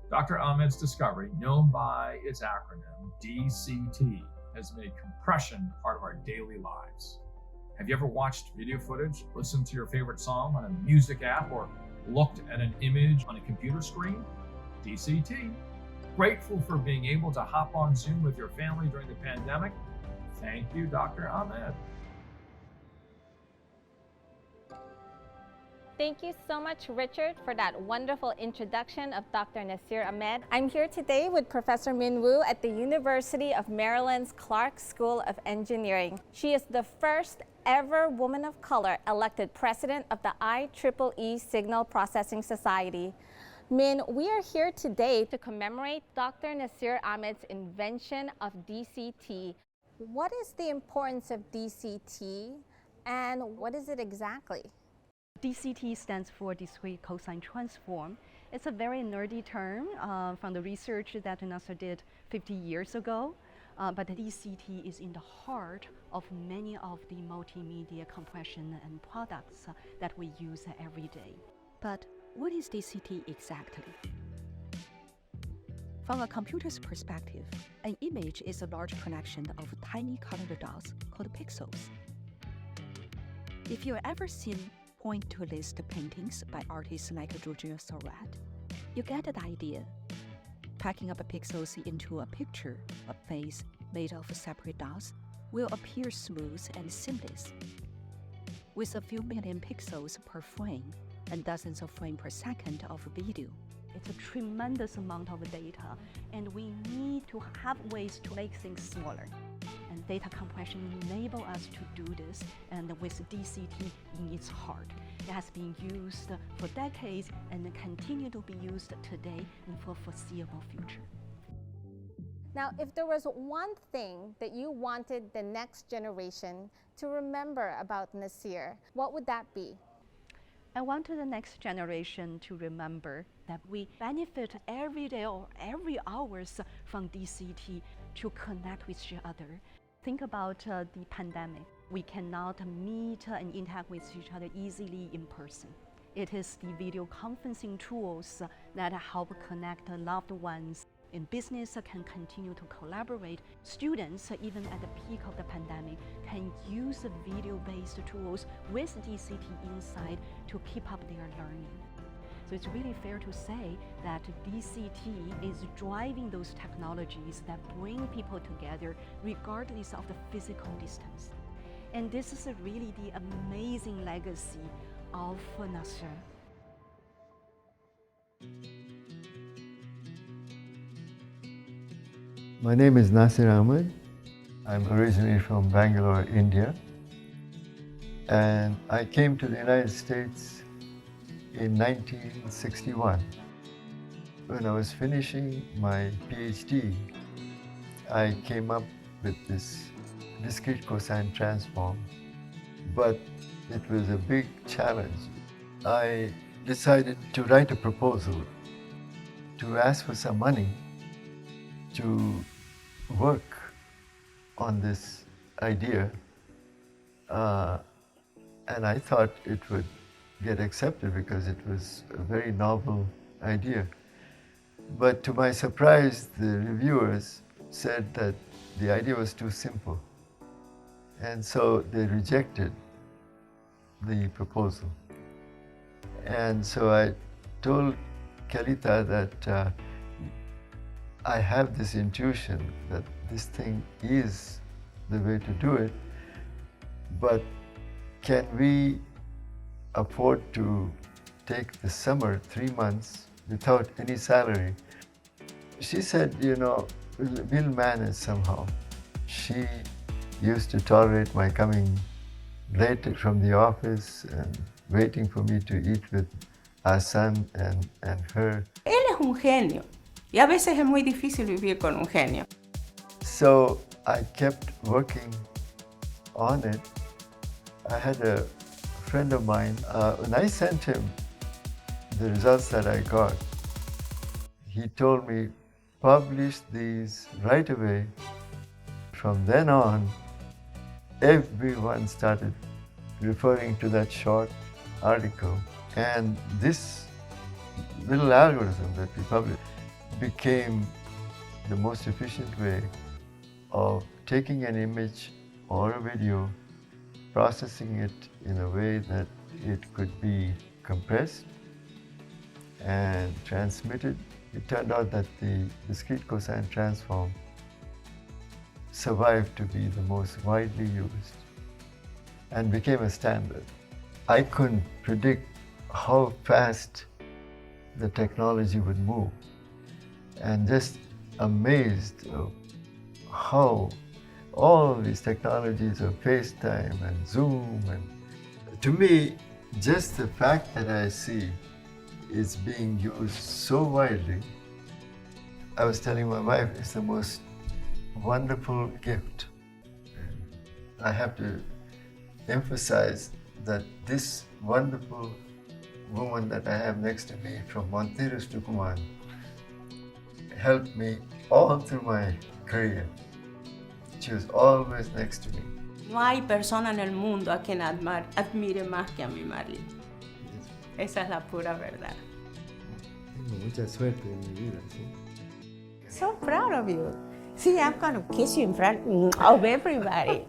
Dr. Ahmed's discovery, known by its acronym DCT, has made compression part of our daily lives. Have you ever watched video footage, listened to your favorite song on a music app, or looked at an image on a computer screen? DCT. Grateful for being able to hop on Zoom with your family during the pandemic? Thank you, Dr. Ahmed. Thank you so much, Richard, for that wonderful introduction of Dr. Nasir Ahmed. I'm here today with Professor Min Woo at the University of Maryland's Clark School of Engineering. She is the first ever woman of color elected president of the IEEE Signal Processing Society. Min, we are here today to commemorate Dr. Nasir Ahmed's invention of DCT. What is the importance of DCT and what is it exactly? DCT stands for Discrete Cosine Transform. It's a very nerdy term from the research that Nasir did 50 years ago. But DCT is in the heart of many of the multimedia compression and products that we use every day. But what is DCT exactly? From a computer's perspective, an image is a large collection of tiny colored dots called pixels. If you've ever seen point-to-list paintings by artists like Georgia Surratt, you get the idea. Packing up pixels into a picture, a face made of separate dots, will appear smooth and seamless. With a few million pixels per frame and dozens of frames per second of video, it's a tremendous amount of data, and we need to have ways to make things smaller. And data compression enables us to do this, and with DCT in its heart. It has been used for decades and continue to be used today and for foreseeable future. Now, if there was one thing that you wanted the next generation to remember about Nasir, what would that be? I want the next generation to remember that we benefit every day or every hours from DCT to connect with each other. Think about the pandemic. We cannot meet and interact with each other easily in person. It is the video conferencing tools that help connect loved ones. In business can continue to collaborate. Students, even at the peak of the pandemic, can use video-based tools with DCT inside to keep up their learning. So it's really fair to say that DCT is driving those technologies that bring people together regardless of the physical distance. And this is really the amazing legacy of Nasir. My name is Nasir Ahmed. I'm originally from Bangalore, India. And I came to the United States in 1961. When I was finishing my PhD, I came up with this Discrete Cosine Transform, but it was a big challenge. I decided to write a proposal to ask for some money to work on this idea, and I thought it would get accepted because it was a very novel idea. But to my surprise, the reviewers said that the idea was too simple, and so they rejected the proposal. And so I told Kalita that I have this intuition that this thing is the way to do it, but can we afford to take the summer, 3 months, without any salary? She said, we'll manage somehow. She used to tolerate my coming late from the office and waiting for me to eat with our son and her. Él es un genio, y a veces es muy difícil vivir con un genio. So I kept working on it. I had a friend of mine, when I sent him the results that I got, he told me, publish these right away. From then on, everyone started referring to that short article. And this little algorithm that we published became the most efficient way of taking an image or a video, processing it in a way that it could be compressed and transmitted. It turned out that the discrete cosine transform survived to be the most widely used and became a standard. I couldn't predict how fast the technology would move, and just amazed of how all these technologies of FaceTime and Zoom, and to me, just the fact that I see it's being used so widely, I was telling my wife, it's the most wonderful gift. I have to emphasize that this wonderful woman that I have next to me from Monteros to Kuman helped me all through my career. She was always next to me. No hay persona en el mundo a quien admire más que a mi marido. Esa es la pura verdad. Tengo mucha suerte en mi vida, ¿sí? So proud of you. See, I'm going to kiss you in front of everybody.